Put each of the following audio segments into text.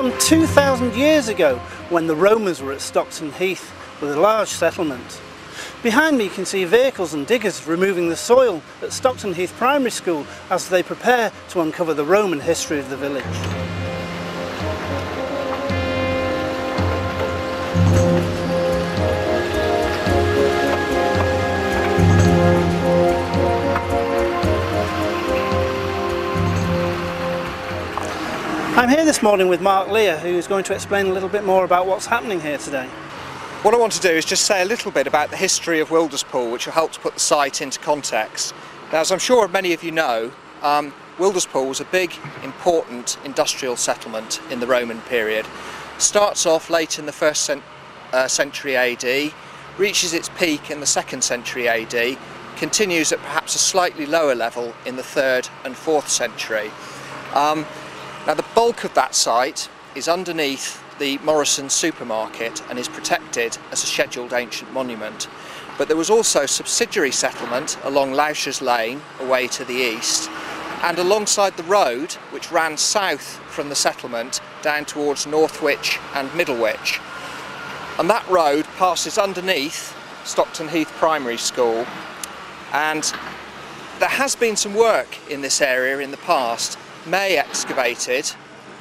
some 2,000 years ago when the Romans were at Stockton Heath with a large settlement. Behind me you can see vehicles and diggers removing the soil at Stockton Heath Primary School as they prepare to uncover the Roman history of the village. I'm here this morning with Mark Lear, who's going to explain a little bit more about what's happening here today. What I want to do is just say a little bit about the history of Wilderspool, which will help to put the site into context. Now, as I'm sure many of you know, Wilderspool was a big, important industrial settlement in the Roman period. Starts off late in the 1st century AD, reaches its peak in the 2nd century AD, continues at perhaps a slightly lower level in the 3rd and 4th century. Now, the bulk of that site is underneath the Morrison supermarket and is protected as a scheduled ancient monument. But there was also subsidiary settlement along Loushers Lane away to the east, and alongside the road which ran south from the settlement down towards Northwich and Middlewich. And that road passes underneath Stockton Heath Primary School, and there has been some work in this area in the past. May excavated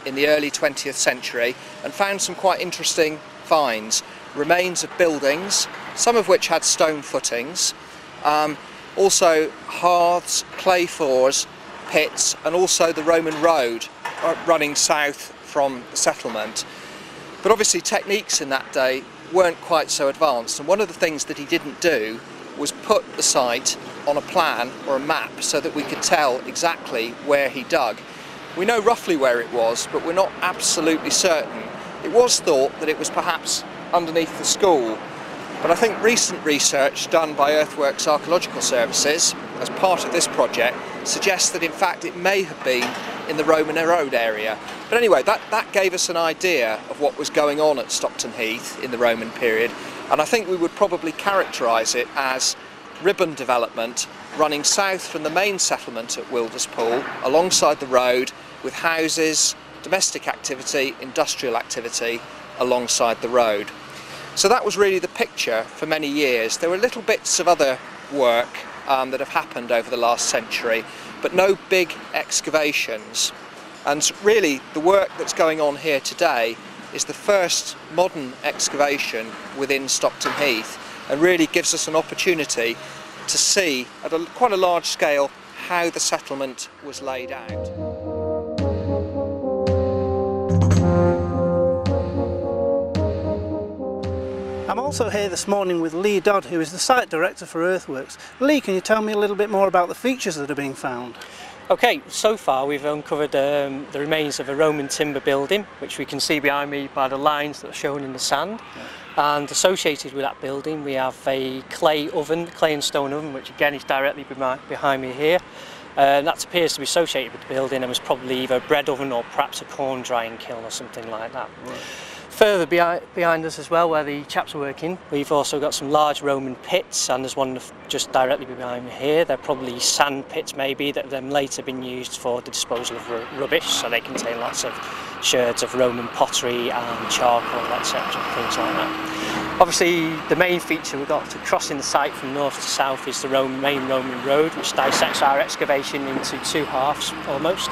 in the early 20th century and found some quite interesting finds. Remains of buildings, some of which had stone footings, also hearths, clay floors, pits, and also the Roman road running south from the settlement. But obviously techniques in that day weren't quite so advanced, and one of the things that he didn't do was put the site on a plan or a map so that we could tell exactly where he dug. We know roughly where it was, but we're not absolutely certain. It was thought that it was perhaps underneath the school, but I think recent research done by Earthworks Archaeological Services as part of this project suggests that in fact it may have been in the Roman road area. But anyway, that gave us an idea of what was going on at Stockton Heath in the Roman period, and I think we would probably characterise it as ribbon development running south from the main settlement at Wilderspool alongside the road, with houses, domestic activity, industrial activity alongside the road. So that was really the picture for many years. There were little bits of other work that have happened over the last century, but no big excavations. And really the work that's going on here today is the first modern excavation within Stockton Heath, and really gives us an opportunity to see at quite a large scale how the settlement was laid out. I'm also here this morning with Lee Dodd, who is the site director for Earthworks. Lee, can you tell me a little bit more about the features that are being found? Okay, so far we've uncovered the remains of a Roman timber building, which we can see behind me by the lines that are shown in the sand. Yeah. And associated with that building we have a clay and stone oven, which again is directly behind me here. That appears to be associated with the building and was probably either a bread oven or perhaps a corn drying kiln or something like that. Right. Further behind us as well, where the chaps are working, we've also got some large Roman pits, and there's one just directly behind me here. They're probably sand pits maybe that have then later been used for the disposal of rubbish, so they contain lots of sherds of Roman pottery and charcoal, etc., things like that. Obviously the main feature we've got to crossing the site from north to south is the main Roman road, which dissects our excavation into two halves almost.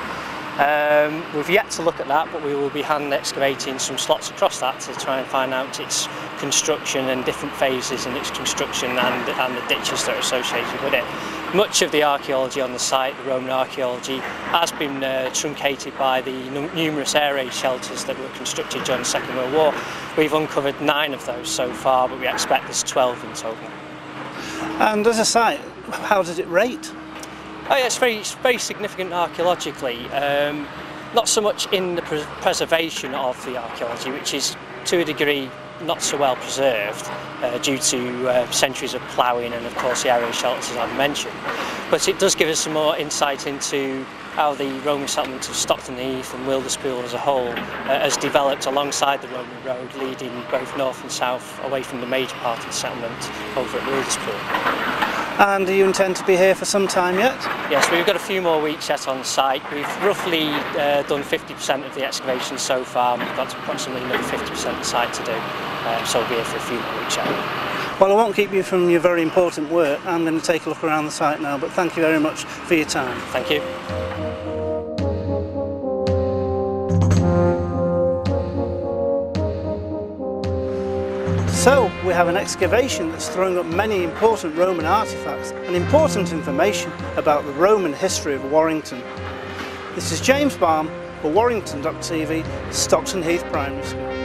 We've yet to look at that, but we will be hand excavating some slots across that to try and find out its construction and different phases in its construction and the ditches that are associated with it. Much of the archaeology on the site, the Roman archaeology, has been truncated by the numerous air raid shelters that were constructed during the Second World War. We've uncovered 9 of those so far, but we expect there's 12 in total. And as a site, how does it rate? Oh yeah, it's very significant archaeologically, not so much in the preservation of the archaeology, which is to a degree not so well preserved due to centuries of ploughing and of course the area shelters I've mentioned, but it does give us some more insight into how the Roman settlement of Stockton Heath and Wilderspool as a whole has developed alongside the Roman road, leading both north and south away from the major part of the settlement over at Wilderspool. And do you intend to be here for some time yet? Yes, we've got a few more weeks yet on site. We've roughly done 50% of the excavations so far, and we've got approximately another 50% of the site to do, so we'll be here for a few more weeks yet. Well, I won't keep you from your very important work. I'm going to take a look around the site now, but thank you very much for your time. Thank you. So, we have an excavation that's throwing up many important Roman artefacts and important information about the Roman history of Warrington. This is James Balm for Warrington.tv, Stockton Heath Primary School.